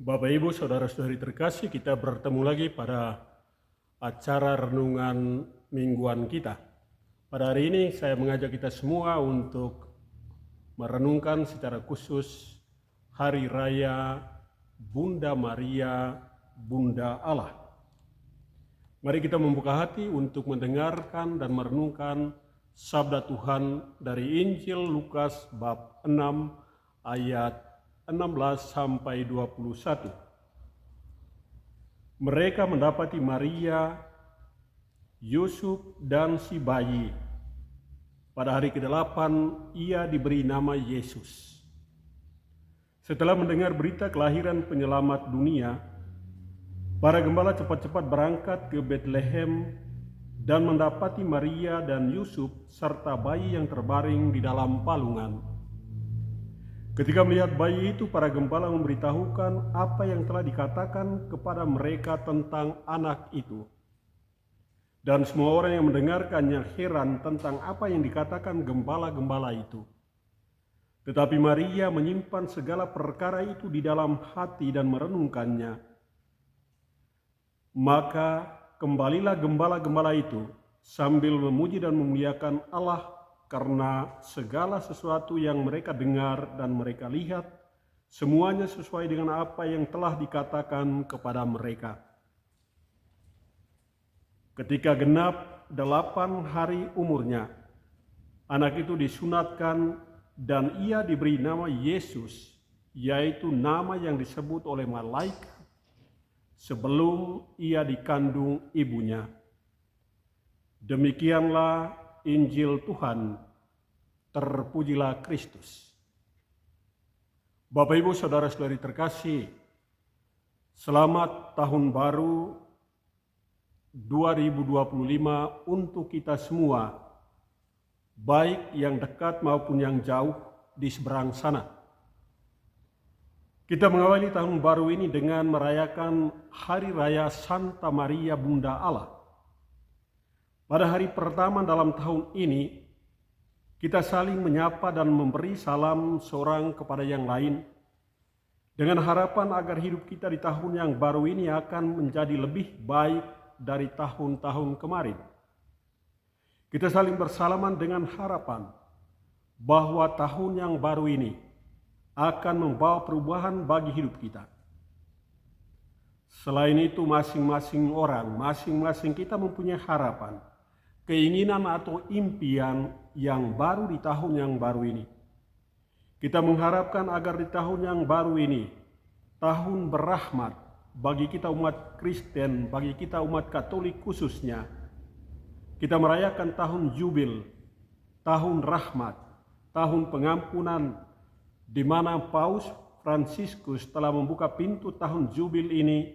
Bapak Ibu Saudara-saudari terkasih, kita bertemu lagi pada acara renungan mingguan kita. Pada hari ini saya mengajak kita semua untuk merenungkan secara khusus Hari Raya Bunda Maria, Bunda Allah. Mari kita membuka hati untuk mendengarkan dan merenungkan sabda Tuhan dari Injil Lukas bab 6 ayat 16 sampai 21. Mereka mendapati Maria, Yusuf dan si bayi. Pada hari ke-8 ia diberi nama Yesus. Setelah mendengar berita kelahiran penyelamat dunia, para gembala cepat-cepat berangkat ke Betlehem dan mendapati Maria dan Yusuf serta bayi yang terbaring di dalam palungan. Ketika melihat bayi itu, para gembala memberitahukan apa yang telah dikatakan kepada mereka tentang anak itu. Dan semua orang yang mendengarkannya heran tentang apa yang dikatakan gembala-gembala itu. Tetapi Maria menyimpan segala perkara itu di dalam hati dan merenungkannya. Maka kembalilah gembala-gembala itu sambil memuji dan memuliakan Allah karena segala sesuatu yang mereka dengar dan mereka lihat, semuanya sesuai dengan apa yang telah dikatakan kepada mereka. Ketika genap 8 hari umurnya, anak itu disunatkan dan ia diberi nama Yesus, yaitu nama yang disebut oleh malaikat sebelum ia dikandung ibunya. Demikianlah Injil Tuhan, terpujilah Kristus. Bapak Ibu Saudara-saudari terkasih, selamat tahun baru 2025 untuk kita semua, baik yang dekat maupun yang jauh di seberang sana. Kita mengawali tahun baru ini dengan merayakan Hari Raya Santa Maria Bunda Allah. Pada hari pertama dalam tahun ini, kita saling menyapa dan memberi salam seorang kepada yang lain, dengan harapan agar hidup kita di tahun yang baru ini akan menjadi lebih baik dari tahun-tahun kemarin. Kita saling bersalaman dengan harapan bahwa tahun yang baru ini akan membawa perubahan bagi hidup kita. Selain itu, masing-masing kita mempunyai harapan, keinginan atau impian yang baru di tahun yang baru ini. Kita mengharapkan agar di tahun yang baru ini, tahun berrahmat bagi kita umat Kristen, bagi kita umat Katolik khususnya, kita merayakan tahun Jubil, tahun rahmat, tahun pengampunan, di mana Paus Fransiskus telah membuka pintu tahun Jubil ini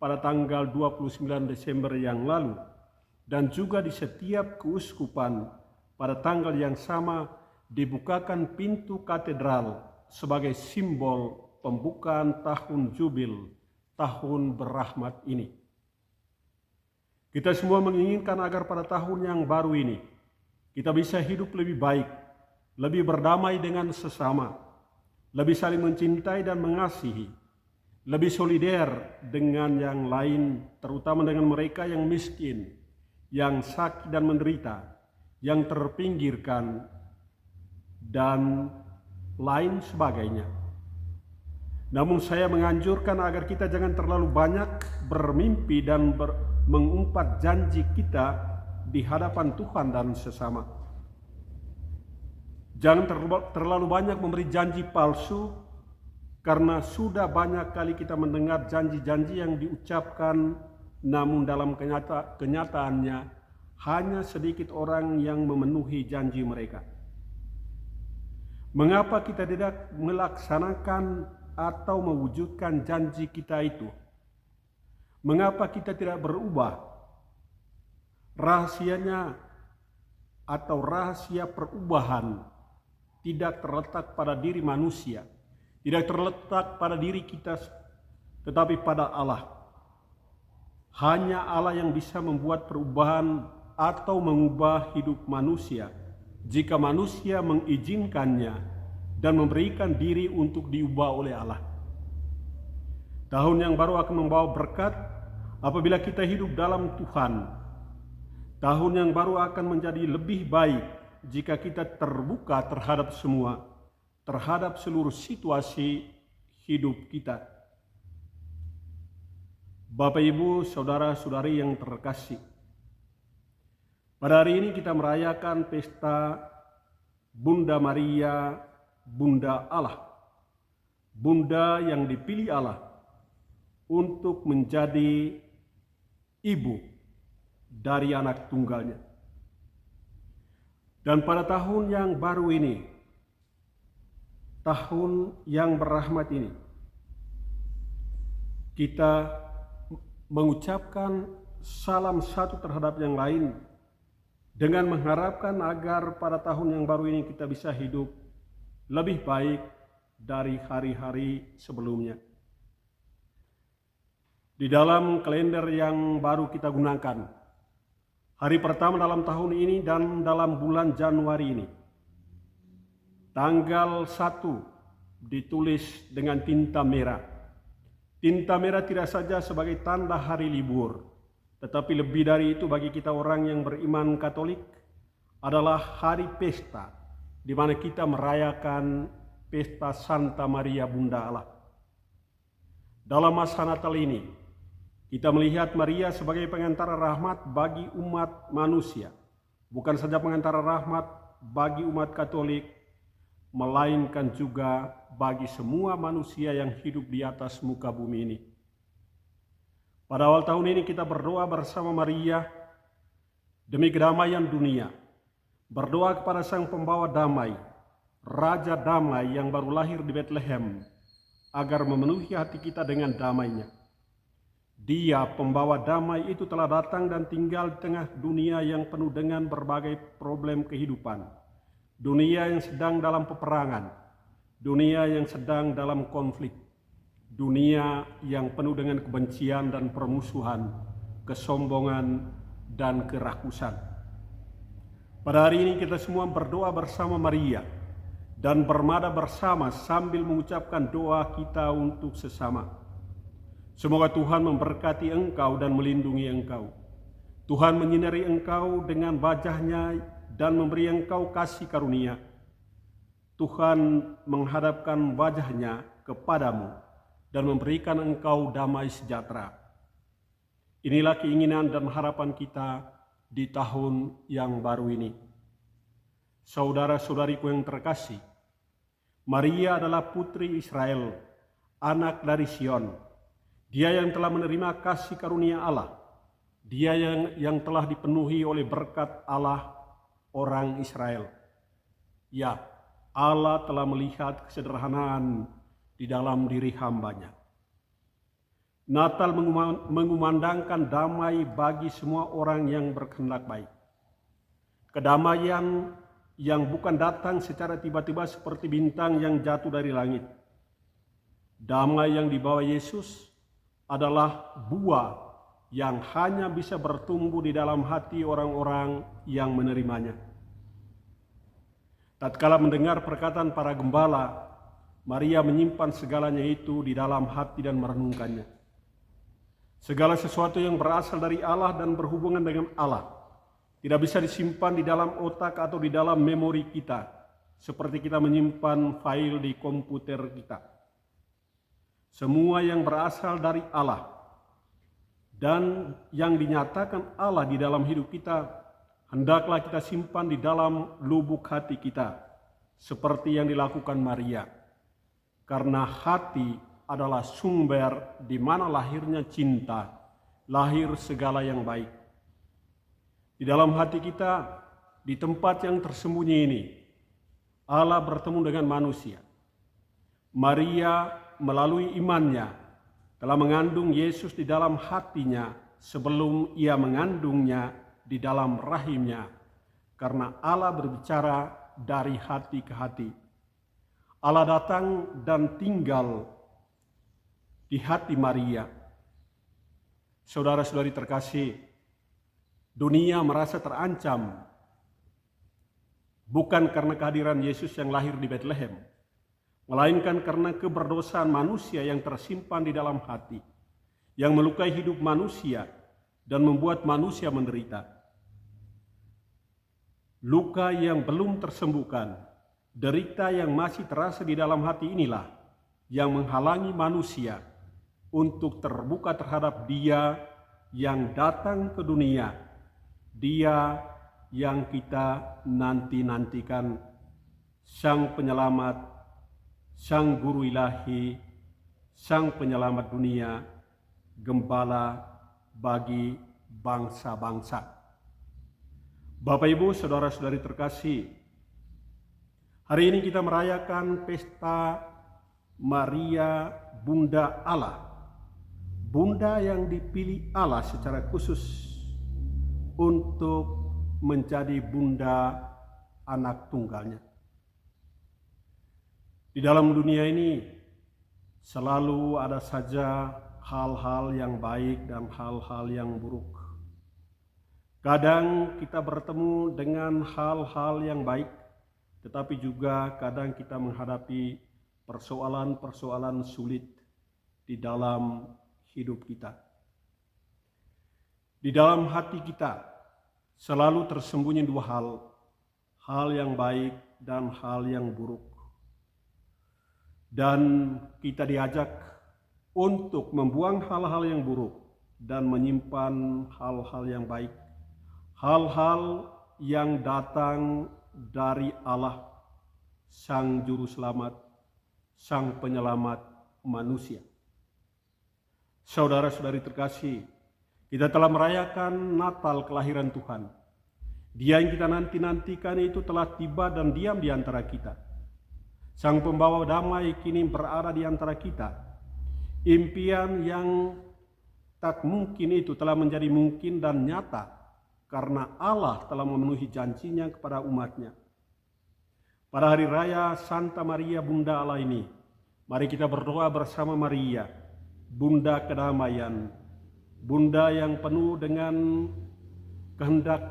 pada tanggal 29 Desember yang lalu. Dan juga di setiap keuskupan pada tanggal yang sama dibukakan pintu katedral sebagai simbol pembukaan tahun Jubil, tahun berrahmat ini. Kita semua menginginkan agar pada tahun yang baru ini kita bisa hidup lebih baik, lebih berdamai dengan sesama, lebih saling mencintai dan mengasihi, lebih solider dengan yang lain, terutama dengan mereka yang miskin, yang sakit dan menderita, yang terpinggirkan, dan lain sebagainya. Namun saya menganjurkan agar kita jangan terlalu banyak bermimpi dan mengumpat janji kita di hadapan Tuhan dan sesama. Jangan terlalu banyak memberi janji palsu, karena sudah banyak kali kita mendengar janji-janji yang diucapkan, namun dalam kenyataannya hanya sedikit orang yang memenuhi janji mereka. Mengapa kita tidak melaksanakan atau mewujudkan janji kita itu? Mengapa kita tidak berubah? Rahasianya atau rahasia perubahan tidak terletak pada diri manusia, tidak terletak pada diri kita, tetapi pada Allah. Hanya Allah yang bisa membuat perubahan atau mengubah hidup manusia jika manusia mengizinkannya dan memberikan diri untuk diubah oleh Allah. Tahun yang baru akan membawa berkat apabila kita hidup dalam Tuhan. Tahun yang baru akan menjadi lebih baik jika kita terbuka terhadap semua, terhadap seluruh situasi hidup kita. Bapak, Ibu, saudara-saudari yang terkasih, pada hari ini kita merayakan pesta Bunda Maria, Bunda Allah, Bunda yang dipilih Allah untuk menjadi ibu dari anak tunggalnya. Dan pada tahun yang baru ini, tahun yang berrahmat ini, kita mengucapkan salam satu terhadap yang lain dengan mengharapkan agar pada tahun yang baru ini kita bisa hidup lebih baik dari hari-hari sebelumnya. Di dalam kalender yang baru kita gunakan, hari pertama dalam tahun ini dan dalam bulan Januari ini, tanggal 1 ditulis dengan tinta merah. Tinta merah tidak saja sebagai tanda hari libur, tetapi lebih dari itu bagi kita orang yang beriman Katolik adalah hari pesta, di mana kita merayakan pesta Santa Maria Bunda Allah. Dalam masa Natal ini, kita melihat Maria sebagai pengantara rahmat bagi umat manusia, bukan saja pengantara rahmat bagi umat Katolik, melainkan juga bagi semua manusia yang hidup di atas muka bumi ini. Pada awal tahun ini kita berdoa bersama Maria demi kedamaian dunia, berdoa kepada Sang Pembawa Damai, Raja Damai yang baru lahir di Bethlehem, agar memenuhi hati kita dengan damainya. Dia, pembawa damai itu, telah datang dan tinggal di tengah dunia yang penuh dengan berbagai problem kehidupan. Dunia yang sedang dalam peperangan, dunia yang sedang dalam konflik, dunia yang penuh dengan kebencian dan permusuhan, kesombongan dan kerakusan. Pada hari ini kita semua berdoa bersama Maria dan bermada bersama sambil mengucapkan doa kita untuk sesama. Semoga Tuhan memberkati engkau dan melindungi engkau. Tuhan menyinari engkau dengan wajah-Nya dan memberi engkau kasih karunia. Tuhan menghadapkan wajah-Nya kepadamu dan memberikan engkau damai sejahtera. Inilah keinginan dan harapan kita di tahun yang baru ini. Saudara-saudariku yang terkasih, Maria adalah putri Israel, anak dari Sion. Dia yang telah menerima kasih karunia Allah. Dia yang telah dipenuhi oleh berkat Allah orang Israel. Ya, Allah telah melihat kesederhanaan di dalam diri hamba-Nya. Natal mengumandangkan damai bagi semua orang yang berkehendak baik. Kedamaian yang bukan datang secara tiba-tiba seperti bintang yang jatuh dari langit. Damai yang dibawa Yesus adalah buah yang hanya bisa bertumbuh di dalam hati orang-orang yang menerimanya. Tatkala mendengar perkataan para gembala, Maria menyimpan segalanya itu di dalam hati dan merenungkannya. Segala sesuatu yang berasal dari Allah dan berhubungan dengan Allah tidak bisa disimpan di dalam otak atau di dalam memori kita, seperti kita menyimpan file di komputer kita. Semua yang berasal dari Allah dan yang dinyatakan Allah di dalam hidup kita, hendaklah kita simpan di dalam lubuk hati kita, seperti yang dilakukan Maria. Karena hati adalah sumber di mana lahirnya cinta, lahir segala yang baik. Di dalam hati kita, di tempat yang tersembunyi ini, Allah bertemu dengan manusia. Maria melalui imannya telah mengandung Yesus di dalam hatinya sebelum ia mengandungnya di dalam rahimnya, karena Allah berbicara dari hati ke hati. Allah datang dan tinggal di hati Maria. Saudara-saudari terkasih, dunia merasa terancam bukan karena kehadiran Yesus yang lahir di Bethlehem, melainkan karena keberdosaan manusia yang tersimpan di dalam hati, yang melukai hidup manusia dan membuat manusia menderita. Luka yang belum tersembuhkan, derita yang masih terasa di dalam hati inilah yang menghalangi manusia untuk terbuka terhadap Dia yang datang ke dunia, Dia yang kita nanti-nantikan, Sang Penyelamat, Sang Guru Ilahi, Sang Penyelamat dunia, Gembala bagi bangsa-bangsa. Bapak, Ibu, saudara-saudari terkasih, hari ini kita merayakan pesta Maria Bunda Allah, Bunda yang dipilih Allah secara khusus untuk menjadi bunda anak tunggalnya. Di dalam dunia ini selalu ada saja hal-hal yang baik dan hal-hal yang buruk. Kadang kita bertemu dengan hal-hal yang baik, tetapi juga kadang kita menghadapi persoalan-persoalan sulit di dalam hidup kita. Di dalam hati kita selalu tersembunyi dua hal yang baik dan hal yang buruk. Dan kita diajak untuk membuang hal-hal yang buruk dan menyimpan hal-hal yang baik. Hal-hal yang datang dari Allah, Sang Juru Selamat, Sang Penyelamat manusia. Saudara-saudari terkasih, kita telah merayakan Natal kelahiran Tuhan. Dia yang kita nanti-nantikan itu telah tiba dan diam di antara kita. Sang pembawa damai kini berada di antara kita. Impian yang tak mungkin itu telah menjadi mungkin dan nyata karena Allah telah memenuhi janjinya kepada umatnya. Pada hari raya Santa Maria Bunda Allah ini, mari kita berdoa bersama Maria, Bunda kedamaian, Bunda yang penuh dengan kehendak,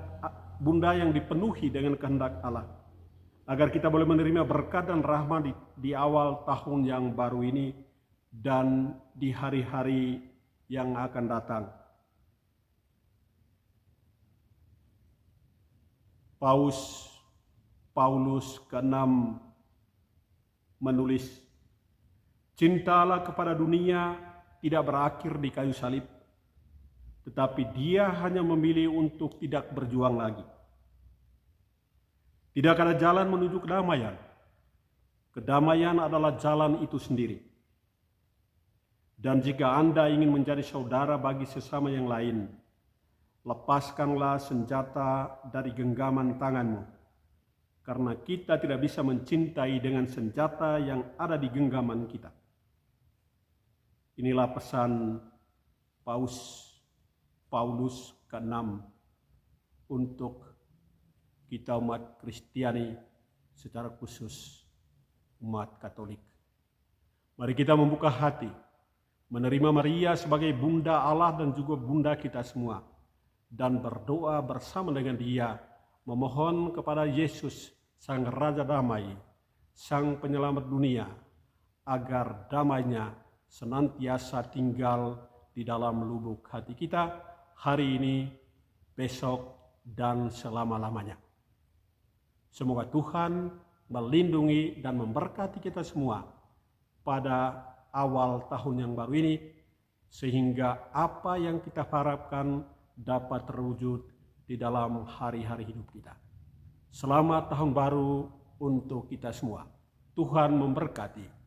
Bunda yang dipenuhi dengan kehendak Allah, agar kita boleh menerima berkat dan rahmat di awal tahun yang baru ini dan di hari-hari yang akan datang. Paulus ke-6 menulis, cinta Allah kepada dunia tidak berakhir di kayu salib, tetapi Dia hanya memilih untuk tidak berjuang lagi. Tidak ada jalan menuju kedamaian. Kedamaian adalah jalan itu sendiri. Dan jika Anda ingin menjadi saudara bagi sesama yang lain, lepaskanlah senjata dari genggaman tanganmu, karena kita tidak bisa mencintai dengan senjata yang ada di genggaman kita. Inilah pesan Paulus ke-6 untuk kita umat Kristiani, secara khusus umat Katolik. Mari kita membuka hati, menerima Maria sebagai Bunda Allah dan juga Bunda kita semua, dan berdoa bersama dengan Dia, memohon kepada Yesus, Sang Raja Damai, Sang Penyelamat dunia, agar damainya senantiasa tinggal di dalam lubuk hati kita hari ini, besok, dan selama-lamanya. Semoga Tuhan melindungi dan memberkati kita semua pada awal tahun yang baru ini, sehingga apa yang kita harapkan dapat terwujud di dalam hari-hari hidup kita. Selamat tahun baru untuk kita semua. Tuhan memberkati.